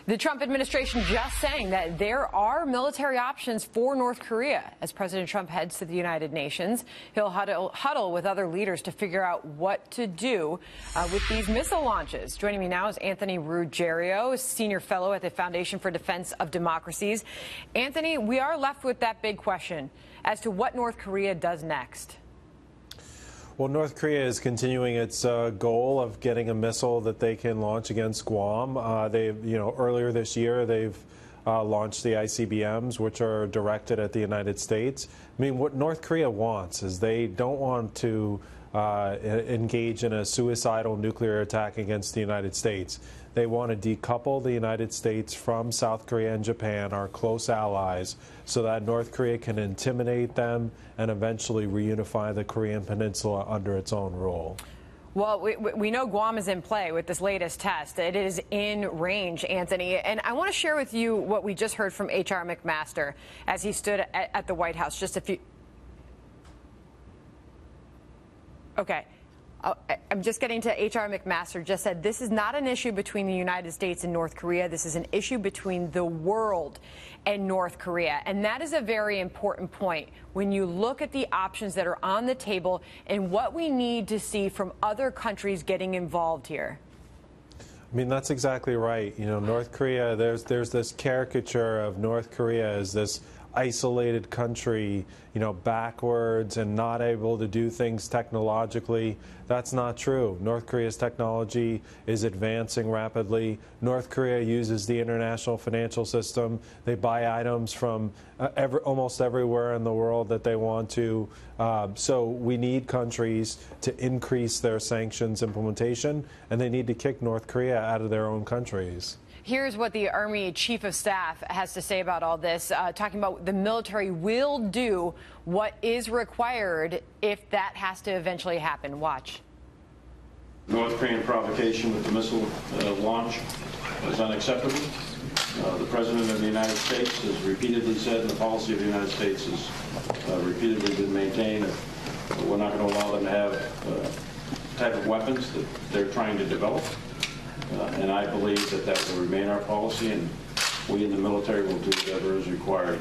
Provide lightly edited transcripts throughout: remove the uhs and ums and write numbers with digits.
The Trump administration just saying that there are military options for North Korea. As President Trump heads to the United Nations, he'll huddle with other leaders to figure out what to do with these missile launches. Joining me now is Anthony Ruggiero, senior fellow at the Foundation for Defense of Democracies. Anthony, we are left with that big question as to what North Korea does next. Well, North Korea is continuing its goal of getting a missile that they can launch against Guam. Earlier this year, they've launched the ICBMs, which are directed at the United States. I mean, what North Korea wants is they don't want to engage in a suicidal nuclear attack against the United States. They want to decouple the United States from South Korea and Japan, our close allies, so that North Korea can intimidate them and eventually reunify the Korean Peninsula under its own rule. Well, we know Guam is in play with this latest test. It is in range, Anthony. And I want to share with you what we just heard from H.R. McMaster as he stood at the White House just a few... Okay. I'm just getting to H.R. McMaster just said this is not an issue between the United States and North Korea. This is an issue between the world and North Korea. And that is a very important point when you look at the options that are on the table and what we need to see from other countries getting involved here. I mean, that's exactly right. You know, North Korea, there's this caricature of North Korea as this isolated country, you know, backwards and not able to do things technologically. That's not true. North Korea's technology is advancing rapidly. North Korea uses the international financial system. They buy items from almost everywhere in the world that they want to. So we need countries to increase their sanctions implementation, and they need to kick North Korea out of their own countries. Here's what the Army Chief of Staff has to say about all this, talking about the military will do what is required if that has to eventually happen. Watch. North Korean provocation with the missile launch is unacceptable. The President of the United States has repeatedly said, and the policy of the United States has repeatedly been maintained, that we're not going to allow them to have the type of weapons that they're trying to develop. And I believe that that will remain our policy, and we in the military will do whatever is required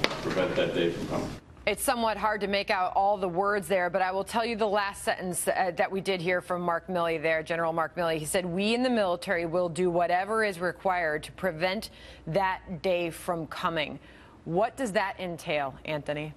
to prevent that day from coming. It's somewhat hard to make out all the words there, but I will tell you the last sentence that we did hear from Mark Milley there, General Mark Milley. He said, we in the military will do whatever is required to prevent that day from coming. What does that entail, Anthony?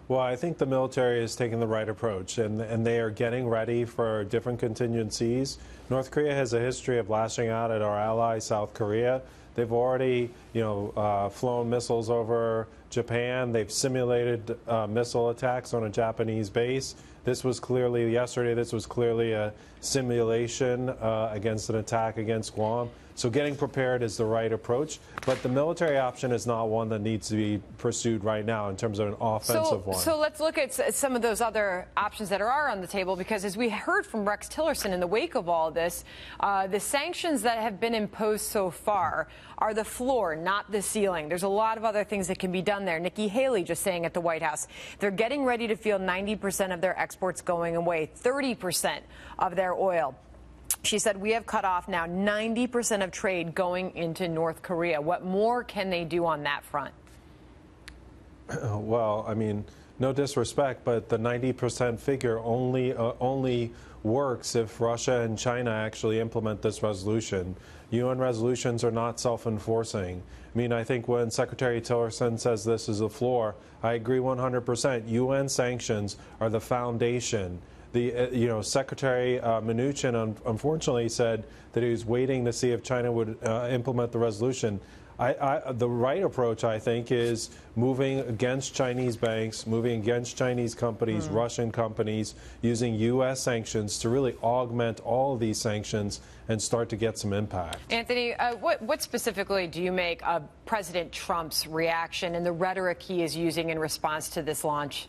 Well, I think the military is taking the right approach, and they are getting ready for different contingencies. North Korea has a history of lashing out at our ally, South Korea. They've already, flown missiles over Japan. They've simulated missile attacks on a Japanese base. This was clearly a simulation against an attack against Guam. So getting prepared is the right approach, but the military option is not one that needs to be pursued right now in terms of an offensive one. So let's look at some of those other options that are on the table, because as we heard from Rex Tillerson in the wake of all this, the sanctions that have been imposed so far are the floor, not the ceiling. There's a lot of other things that can be done there. Nikki Haley just saying at the White House, they're getting ready to feel 90% of their exports going away, 30% of their oil. She said, we have cut off now 90% of trade going into North Korea. What more can they do on that front? Well, I mean, no disrespect, but the 90% figure only works if Russia and China actually implement this resolution. UN resolutions are not self-enforcing. I mean, I think when Secretary Tillerson says this is the floor, I agree 100%. UN sanctions are the foundation. Secretary Mnuchin unfortunately said that he was waiting to see if China would implement the resolution. The right approach, I think, is moving against Chinese banks, moving against Chinese companies, Russian companies, using U.S. sanctions to really augment all of these sanctions and start to get some impact. Anthony, what specifically do you make of President Trump's reaction and the rhetoric he is using in response to this launch?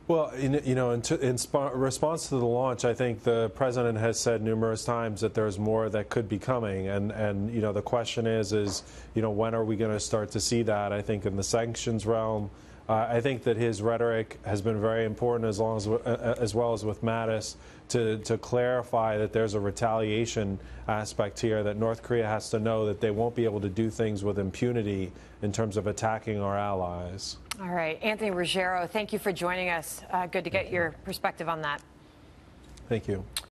Well, in response to the launch, I think the president has said numerous times that there's more that could be coming, and the question is when are we going to start to see that? I think in the sanctions realm, I think that his rhetoric has been very important, as well as with Mattis, to clarify that there's a retaliation aspect here, that North Korea has to know that they won't be able to do things with impunity in terms of attacking our allies. All right. Anthony Ruggiero, thank you for joining us. Good to get your perspective on that. Thank you.